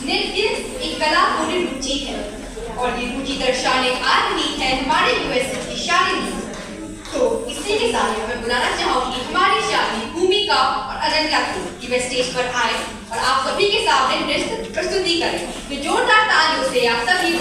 नृत्य एक कला पूरी रुचि है और ये रुचि दर्शाने आ रही है हमारे यूएसए की शालिनी। तो इसी के साथ मैं बुलाना चाहूंगी हमारी शालिनी भूमिका और अनन्या को कि वे स्टेज पर आए और आप सभी के सामने नृत्य प्रस्तुति करें। तो जोरदार तालियों से आप सभी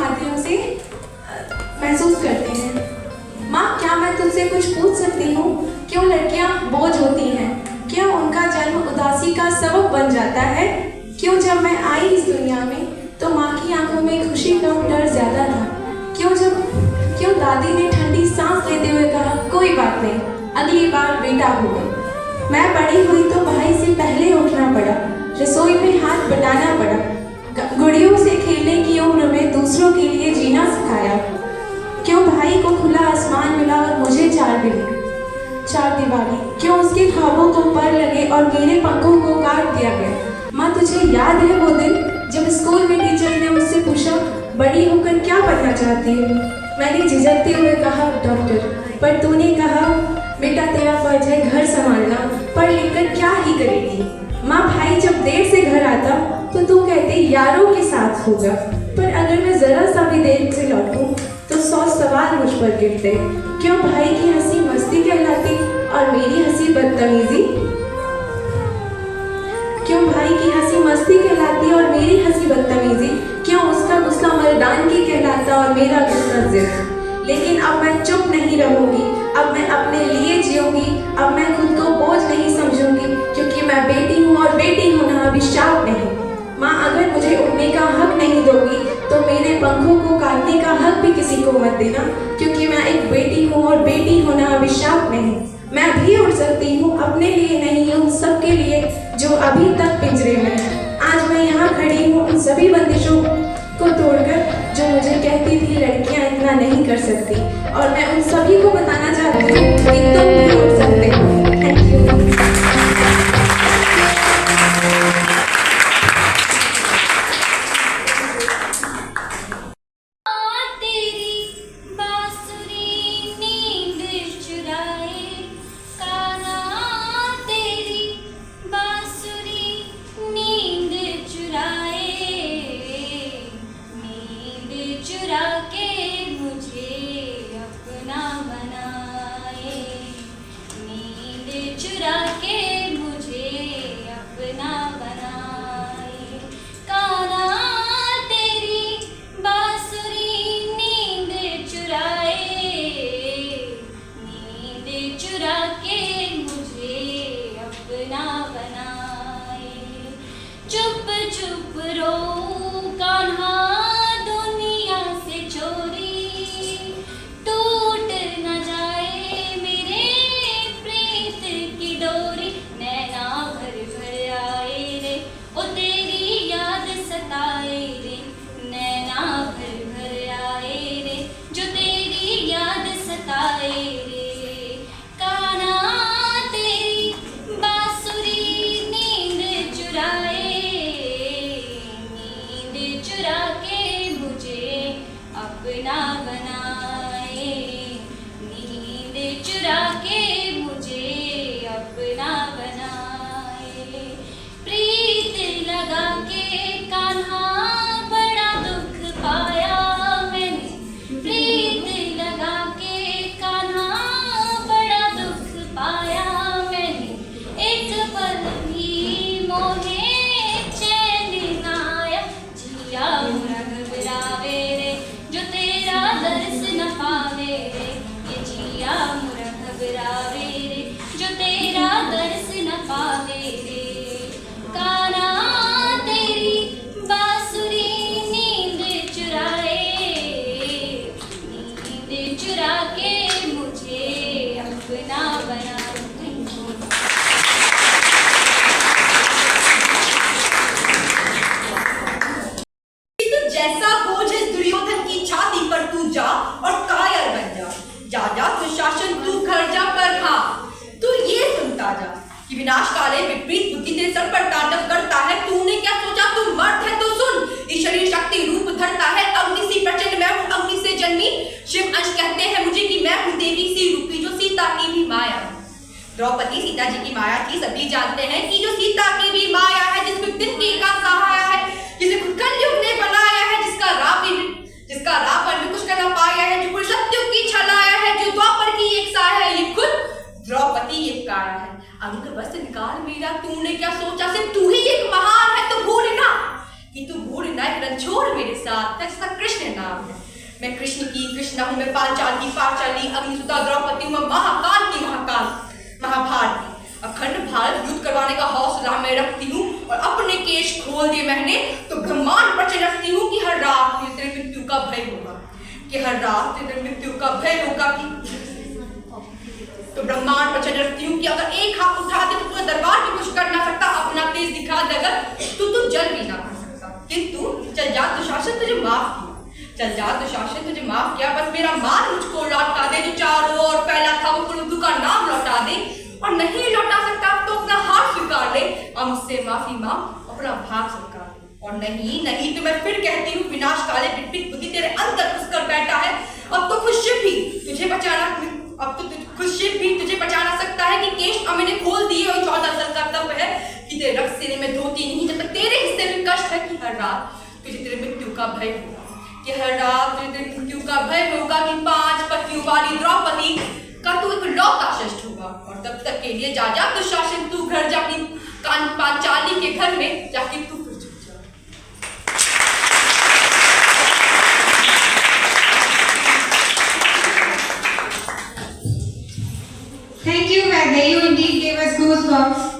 माध्यम से महसूस करते हैं। माँ, क्या मैं तुझसे कुछ पूछ सकती हूँ? क्यों लड़कियाँ बोझ होती हैं? क्यों उनका जन्म उदासी का सबब बन जाता है? क्यों जब मैं आई इस दुनिया में तो माँ की आंखों में खुशी कम डर ज्यादा था? क्यों दादी ने ठंडी सांस लेते हुए कहा, कोई बात नहीं, अगली बार बेटा होगा। मैं बड़ी हुई तो भाई से पहले उठना पड़ा, रसोई में हाथ बटाना पड़ा, गुड़ियों से खेलने की उम्र में दूसरों के लिए जीना सिखाया। क्यों भाई को खुला आसमान मिला और मुझे चार दीवारी? क्यों उसके ख्वाबों को पर लगे और मेरे पंखों को काट दिया गया? माँ, तुझे याद है वो दिन जब स्कूल में टीचर ने मुझसे पूछा, बड़ी होकर क्या बनना चाहती है? मैंने झिझकते हुए कहा, डॉक्टर। पर तूने कहा, बेटा तेरा फर्ज है घर संभालना, पढ़ लिख कर क्या ही करेगी? माँ, भाई जब देर से घर आता तो तू कहते यारों के साथ होगा, पर अगर मैं जरा सा भी देर से लौटूं तो 100 सवाल मुझ पर गिरते। क्यों भाई की हंसी मस्ती कहलाती और मेरी हंसी बदतमीजी? क्यों भाई की हंसी मस्ती कहलाती और मेरी हंसी बदतमीजी? क्यों उसका गुस्सा मर्दानगी कहलाता और मेरा गुस्सा जिद? लेकिन अब मैं चुप नहीं रहूंगी, अब मैं अपने लिए जीऊंगी, अब मैं खुद को बोझ नहीं समझूंगी, क्योंकि मैं बेटी हूँ और बेटी होना अभिशाप नहीं। माँ, अगर मुझे उड़ने का हक नहीं दोगी तो मेरे पंखों को काटने का हक भी किसी को मत देना, क्योंकि मैं एक बेटी हूँ और बेटी होना अभिशाप नहीं। मैं भी उड़ सकती हूँ, अपने लिए नहीं, उन सबके लिए जो अभी तक पिंजरे में है। आज मैं यहाँ खड़ी हूँ उन सभी बंदिशों को तोड़कर जो मुझे कहती थी लड़कियाँ इतना नहीं कर सकती, और मैं उन सभी को बताना चाहती हूँ कि तुम भी उड़ सकते हो। Thank you. विनाश काले विपरीत बुद्धि तेरे सर पर तांडव करता है। तूने क्या सोचा तू मर्द है तो सुन, इस शरीर शक्ति रूप धरता है अग्नि सी प्रचंड, मैं हूँ अग्नि से जन्मी। शिव अंश कहते हैं मुझे कि मैं हूँ देवी सी रूपी जो सीता की भी माया। द्रौपदी सीता जी की माया थी, सभी जानते हैं कि जो सीता की भी माया है, जिसको तिनके का सहाया है, जिसे खुद कलयुग ने बनाया है, जिसका रावण भी कुछ कर पाया है, जो पूरे सत्युग की छलाया है, जो द्वापर की एक साया है, ये खुद द्रौपदी एक काया है। अंग वस्त्र निकाल मीरा, तूने क्या सोचा सिर्फ तू ही एक महान है। तो भूल ना कि तू भूल ना हरण छोड़ मेरे साथ, जिसका कृष्ण नाम है। मैं कृष्ण की कृष्णा हूँ, मैं पांचाल की पांचाली, अग्निसुता द्रौपदी हूँ, मैं महाकाल की महाकाल, महाभारती। अखंड भारत युद्ध करवाने का हौसला मैं रखती हूँ और अपने केश खोल दिए मैंने तो ब्रह्मांड पर चल रखती हूँ कि हर रात तेरे मृत्यु का भय होगा, कि हर रात तेरे मृत्यु का भय होगा, कि तो ब्रह्मांड पर चल रखती हूँ कि अगर एक हाथ उठा दे तो पूरा दरबार भी कुछ कर ना सकता, अपना तेज दिखा दे अगर तो तू जल भी ना कर सकता। किंतु चल जा दुशासन, तुझे माफ किया, चल जा दुशासन, तुझे माफ किया, बस मेरा मान मुझको लौटा दे, जो चारों ओर फैला था वो कुरुदू का नाम लौटा दे, और नहीं लौटा सकता तो अपना हाथ स्वीकार ले और मुझसे माफी मांग, अपना भाग स्वीकार ले। और नहीं तो मैं फिर कहती हूँ, विनाश काले विपरीत बुद्धि तेरे अंदर घुसकर बैठा है। अब तो खुद शिव भी तुझे बचाना, अब तो खुद शिव भी तुझे बचा ना सकता है कि केश मैंने खोल दिए और 14 साल का तप है कि तेरे रक्त सीने में धोती नहीं, जब तक तेरे हिस्से में कष्ट है कि हर रात तुझे तेरे मृत्यु का भय होगा, कि हर रात तुझे तेरे मृत्यु का भय होगा, कि 5 पतियों वाली द्रौपदी का तू एक लौता शिष्ट होगा। और तब तक के लिए जा दुशासन, तू घर जा अपनी पांचाली के घर में जाके तू फिर छुप जा। Thank you, Vaidya. You indeed gave us goosebumps.